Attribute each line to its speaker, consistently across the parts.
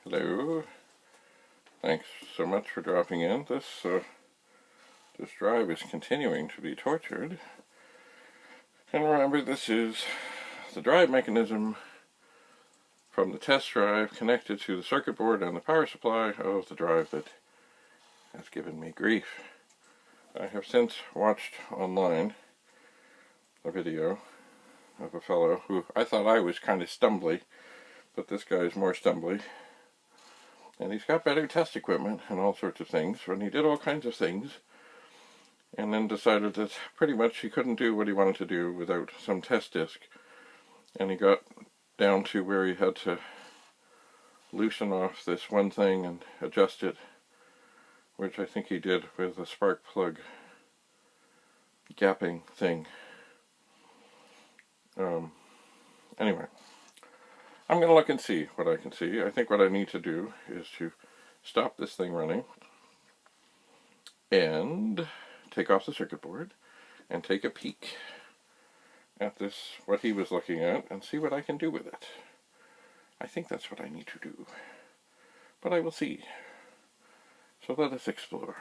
Speaker 1: Hello. Thanks so much for dropping in. This drive is continuing to be tortured. And remember, this is the drive mechanism from the test drive connected to the circuit board and the power supply of the drive that has given me grief. I have since watched online a video of a fellow who I thought I was kind of stumbly, but this guy is more stumbly. And he's got better test equipment and all sorts of things, and he did all kinds of things, and then decided that pretty much he couldn't do what he wanted to do without some test disc. And he got down to where he had to loosen off this one thing and adjust it, which I think he did with a spark plug gapping thing. Anyway, I'm going to look and see what I can see. I think what I need to do is to stop this thing running and take off the circuit board and take a peek at this, what he was looking at, and see what I can do with it. I think that's what I need to do, but I will see. So let us explore.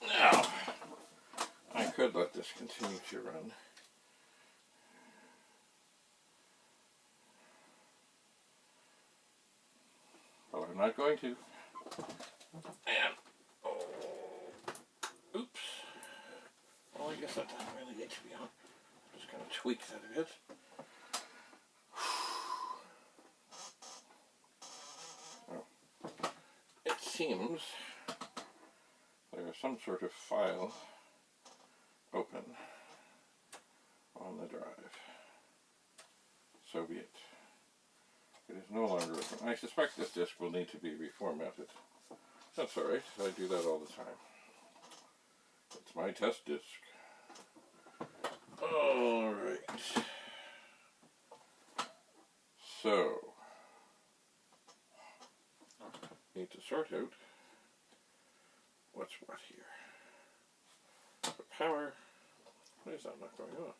Speaker 1: Now, I could let this continue to run. But I'm not going to. And, oops. Well, I guess that doesn't really need to be on. I'm just going to tweak that a bit. Oh. It seems there's some sort of file open on the drive. So be it. It is no longer open. I suspect this disk will need to be reformatted. That's alright, I do that all the time. It's my test disk. Alright. So, need to sort out what's what here. The power, why is that not going off?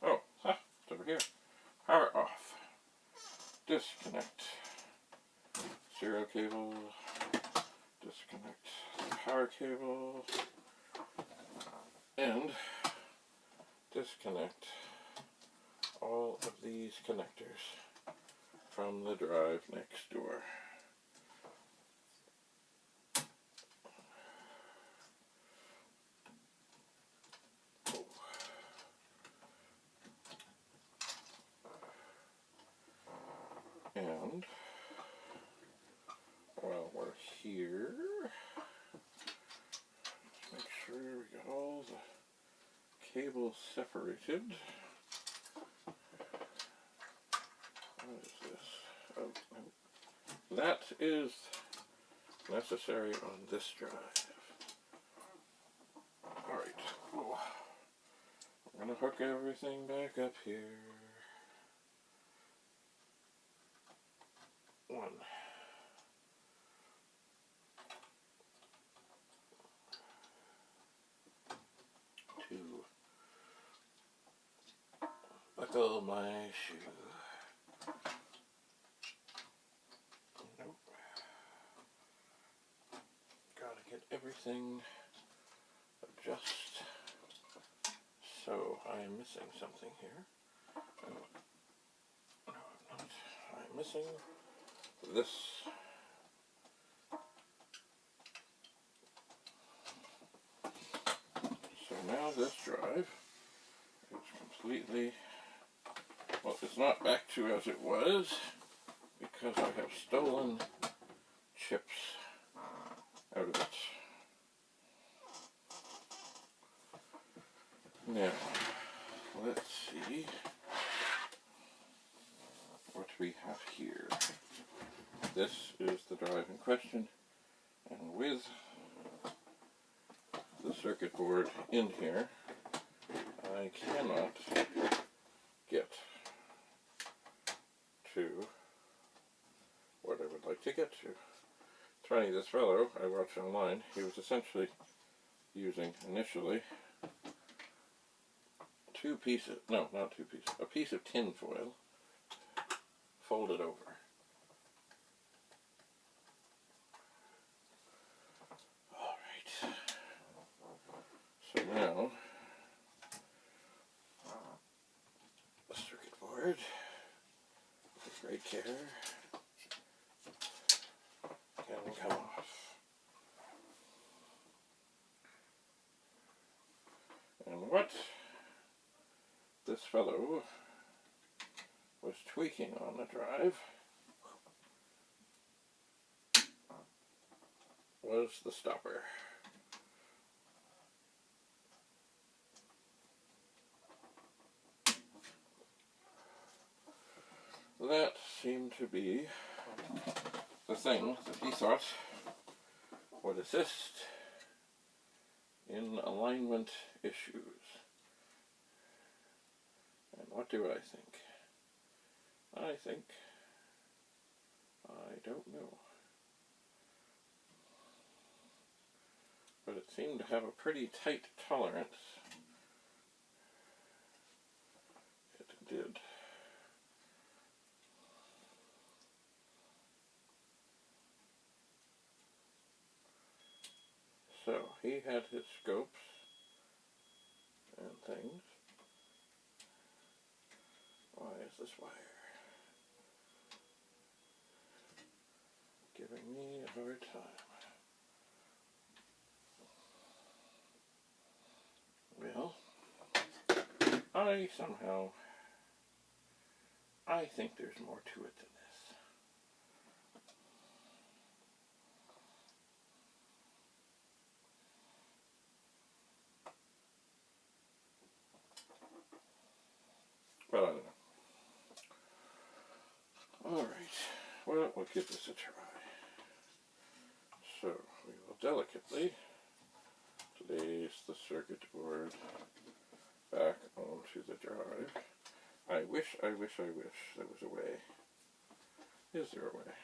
Speaker 1: Oh, it's over here. Power off. Disconnect. Serial cable. Disconnect the power cable. And disconnect all of these connectors from the drive next door. And while we're here, let's make sure we got all the cables separated. What is this? Oh, that is necessary on this drive. Alright, I'm going to hook everything back up here. One. Two. Buckle my shoe. Nope. Gotta get everything adjust. So I am missing something here. No, I'm not. I'm missing this. So now this drive is completely, well, it's not back to as it was because I have stolen chips out of it. Now, let's see what we have here. This is the drive in question, and with the circuit board in here, I cannot get to what I would like to get to. It's funny, this fellow I watched online, he was essentially using initially two pieces, no, not two pieces, a piece of tin foil folded over. Alright, so now the circuit board, with great care, can come off. And what this fellow was tweaking on the drive was the stopper. That seemed to be the thing that he thought would assist in alignment issues. And what do I think? I don't know. But it seemed to have a pretty tight tolerance. It did. So he had his scopes and things. Why is this wire giving me a hard time? Well, I think there's more to it than this. But I don't know. Alright, well, we'll give this a try. So, we will delicately place the circuit board back onto the drive. I wish there was a way. Is there a way?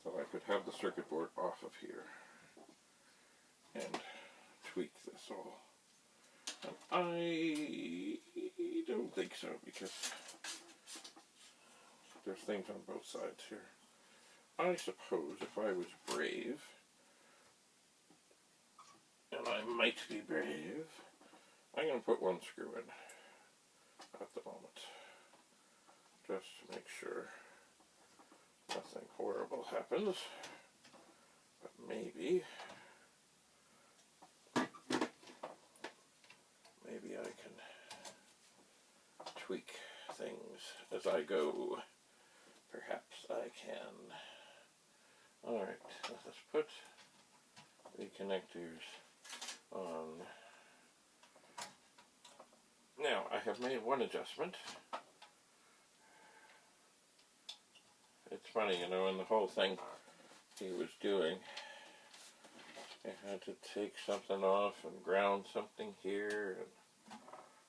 Speaker 1: So I could have the circuit board off of here and tweak this all. And I don't think so, because there's things on both sides here. I suppose if I was brave, and I might be brave, I'm going to put one screw in at the moment, just to make sure nothing horrible happens. But maybe I can tweak things as I go. Perhaps I can. Alright, let's put the connectors on. Now, I have made one adjustment. It's funny, you know, in the whole thing he was doing, I had to take something off and ground something here and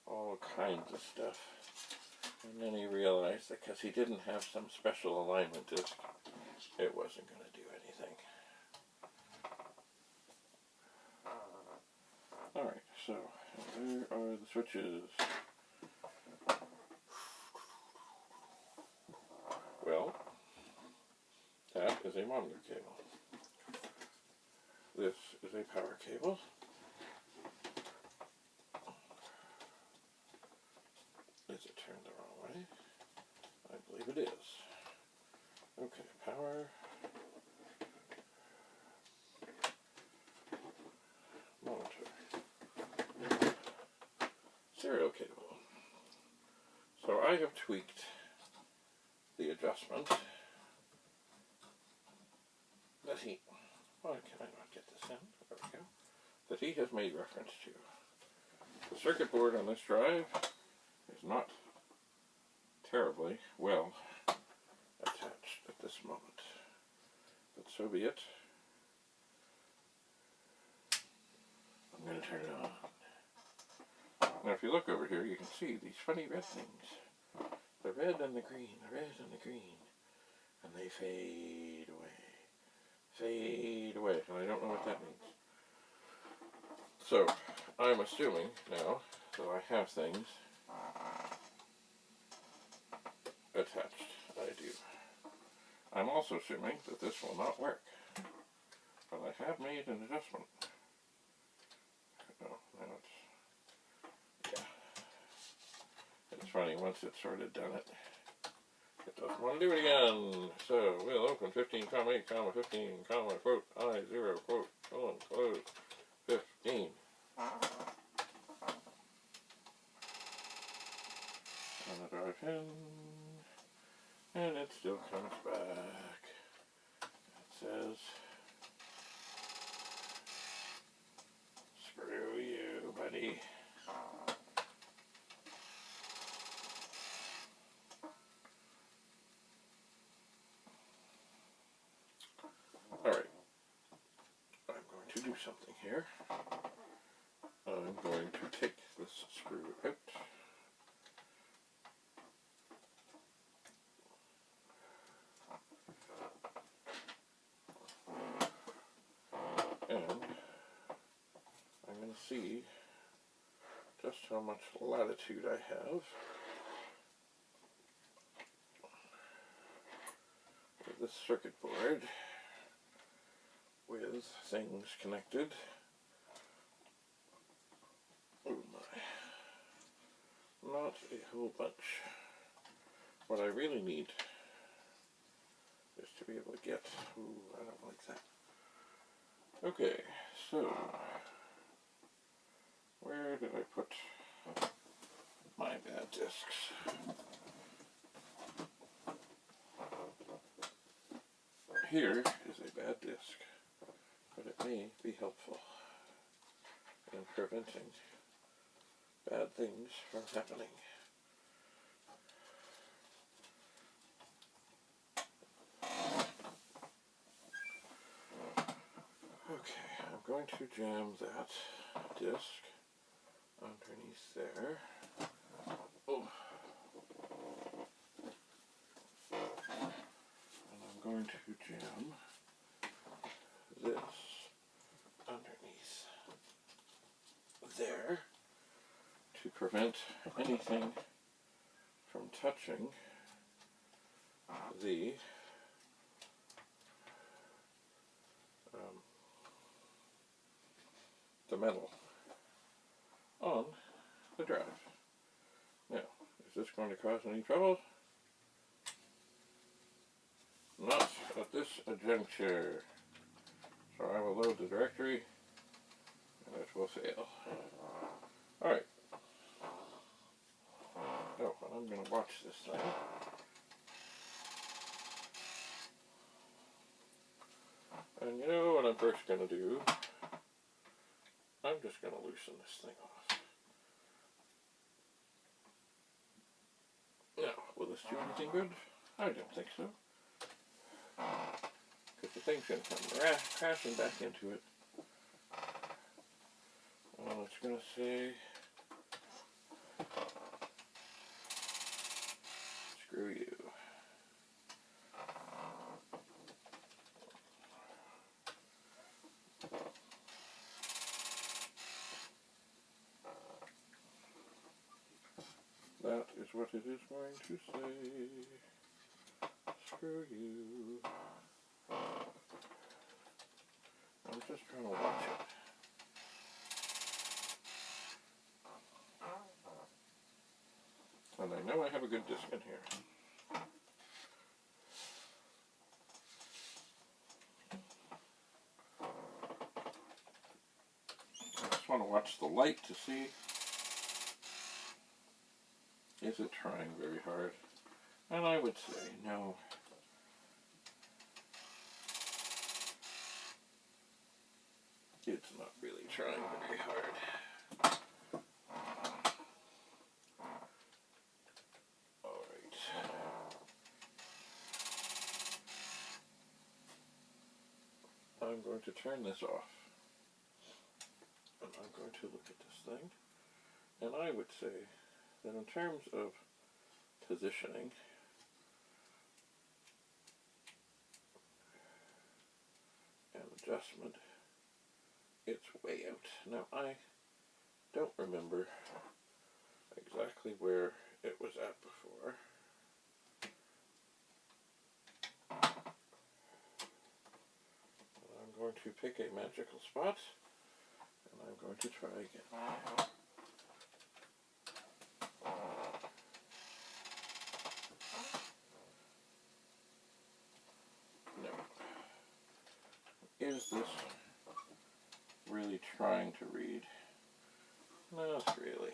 Speaker 1: all kinds of stuff. And then he realized that because he didn't have some special alignment disc, it wasn't going to do anything. Alright, so there are the switches. Well, that is a monitor cable. This is a power cable. Is it turned the wrong way? I believe it is. Okay, power. Monitor. Serial cable. So I have tweaked the adjustment that he, why can I not get this in? There we go. That he has made reference to. The circuit board on this drive is not terribly well attached at this moment. But so be it. I'm going to turn it on. Now if you look over here, you can see these funny red things. The red and the green, the red and the green. And they fade away. Fade away. And I don't know what that means. So, I'm assuming now So I have things attached. I do. I'm also assuming that this will not work, but I have made an adjustment. Oh, now it's, yeah. It's funny, once it's sort of done it, it doesn't want to do it again. So we'll open 15, 8, 15, quote, I, 0, quote, colon, close, 15. And the drive in, and it still comes back. It says, screw you, buddy. Alright, I'm going to do something here. I'm going to take this screw out. And I'm going to see just how much latitude I have with this circuit board with things connected. Oh my. Not a whole bunch. What I really need is to be able to get, ooh, I don't like that. Okay, so where did I put my bad discs? Here is a bad disc, but it may be helpful in preventing bad things from happening. Okay, I'm going to jam that disc underneath there. Oh. And I'm going to jam this underneath there to prevent anything from touching the metal on the drive. Now, is this going to cause any trouble? Not at this juncture. So I will load the directory and it will fail. Alright. Oh, and I'm going to watch this thing. And you know what I'm first going to do? I'm just going to loosen this thing off. Now, will this do anything good? I don't think so. Because the thing's going to come crashing back into it. And it's going to say, screw you. That is what it is going to say. Screw you. I'm just trying to watch it. And I know I have a good disc in here. I just want to watch the light to see, is it trying very hard? And I would say no. It's not really trying very hard. Alright. I'm going to turn this off. And I'm going to look at this thing. And I would say that in terms of positioning, and adjustment, it's way out. Now I don't remember to pick a magical spot, and I'm going to try again. No. Is this really trying to read? Not really.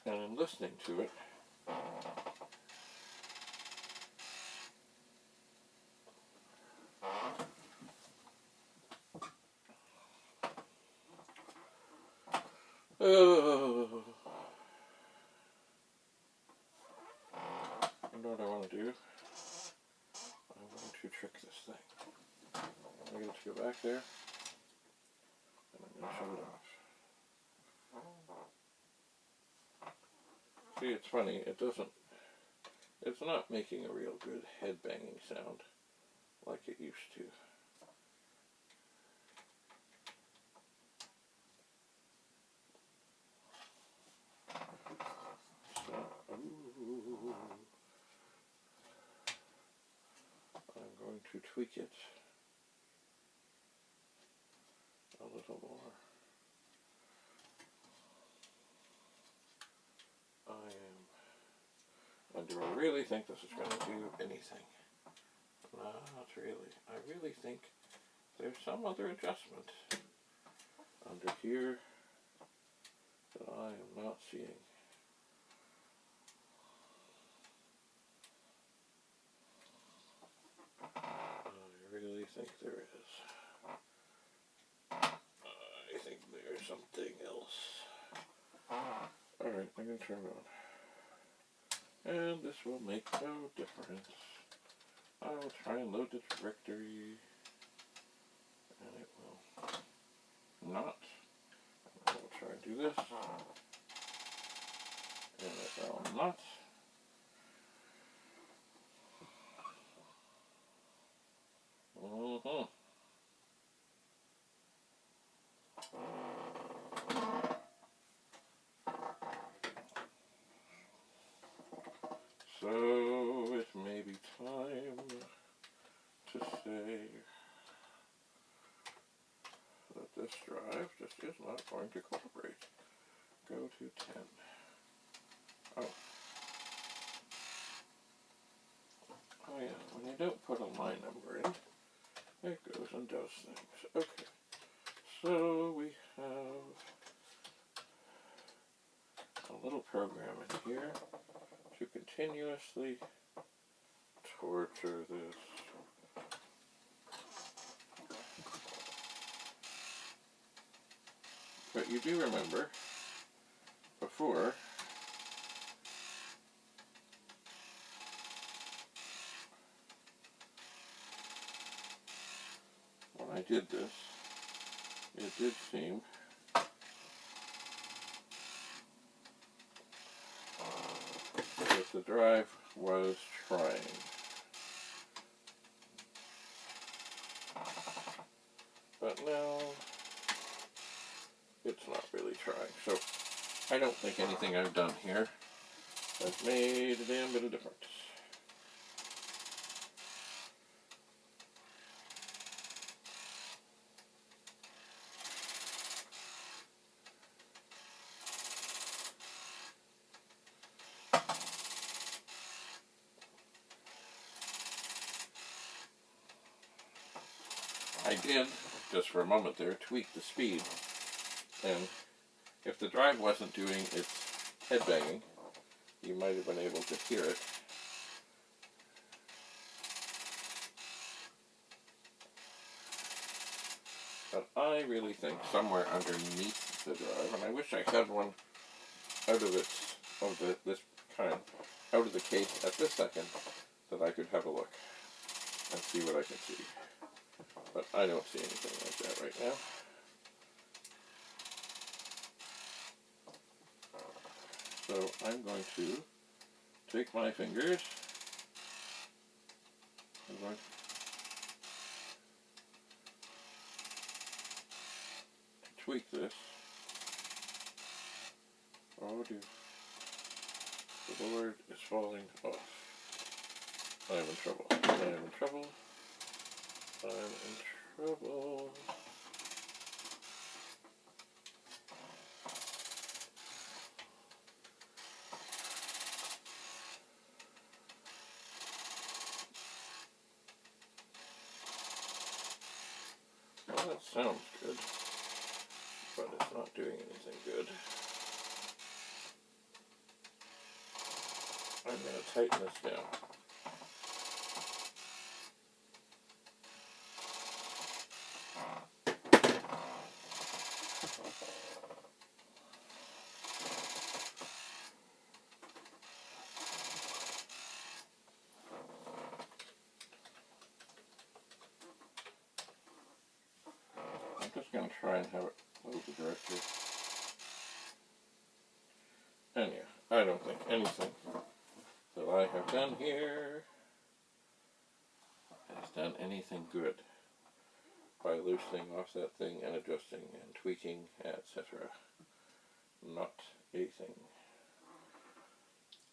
Speaker 1: And in listening to it, you know what I want to do? I want to trick this thing. I'm going to go back there, and I'm going to shut it off. See, it's funny, it's not making a real good head banging sound like it used to. So, I'm going to tweak it a little more. Do I really think this is going to do anything? Not really. I really think there's some other adjustment under here that I am not seeing. I really think there is. I think there's something else. Alright, I'm going to turn it on. And this will make no difference. I will try and load the directory, and it will not. I will try and do this, and it will not. So it may be time to say that this drive just is not going to cooperate. Go to 10. Oh. Oh yeah, when you don't put a line number in, it goes and does things. Okay. So we have a little program in here to continuously torture this. But you do remember, before, when I did this, it did seem that the drive was trying. But now, it's not really trying. So, I don't think anything I've done here has made a damn bit of difference. I did, just for a moment there, tweak the speed, and if the drive wasn't doing its head banging, you might have been able to hear it. But I really think somewhere underneath the drive, and I wish I had one out of this kind, out of the case at this second, that I could have a look and see what I can see. But I don't see anything like that right now. So I'm going to take my fingers, I'm going to tweak this. Oh dear. The board is falling off. I am in trouble. I am in trouble. I'm in trouble. Well, that sounds good, but it's not doing anything good. I'm going to tighten this down. I'm just going to try and have it load the directory. And yeah, I don't think anything that I have done here has done anything good by loosening off that thing and adjusting and tweaking, etc. Not a thing.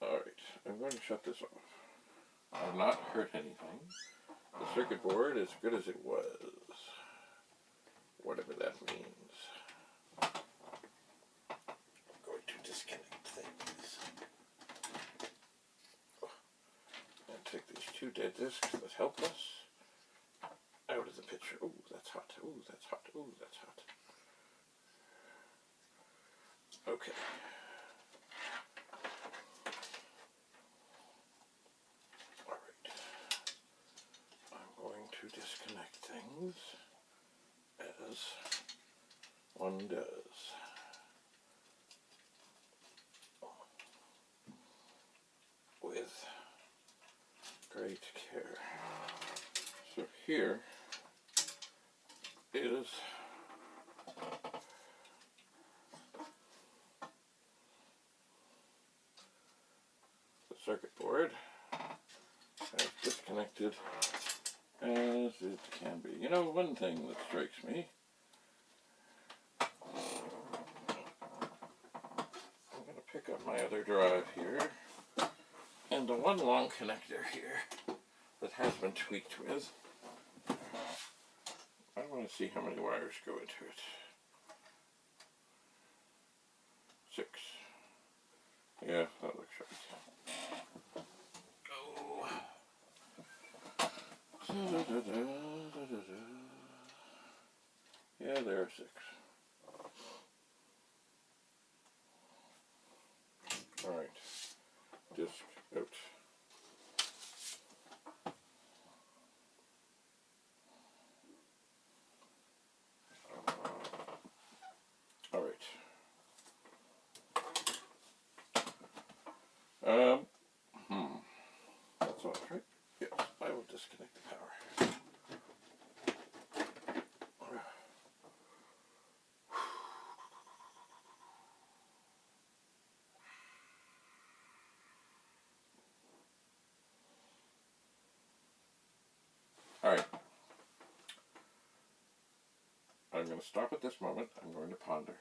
Speaker 1: Alright, I'm going to shut this off. I've not hurt anything. The circuit board is good as it was. Whatever that means. I'm going to disconnect things. And take these two dead discs that help us out of the picture. Oh, that's hot. Oh, that's hot. Oh, that's hot. Okay. Alright. I'm going to disconnect things as one does. With great care. So here is the circuit board, as disconnected as it can be. You know, one thing that strikes me, I'm going to pick up my other drive here, and the one long connector here that has been tweaked with. I want to see how many wires go into it. 6. Yeah, that looks right. Oh. Yeah, there are 6. Alright. Disc out. Alright. That's all right. Yes, I will disconnect the power. Alright. I'm going to stop at this moment. I'm going to ponder.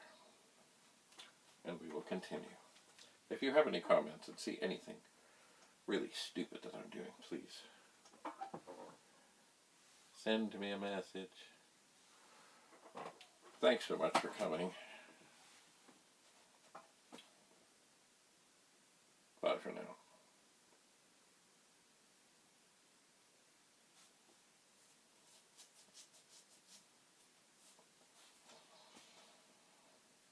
Speaker 1: And we will continue. If you have any comments and see anything really stupid that I'm doing, please send me a message. Thanks so much for coming. Bye for now.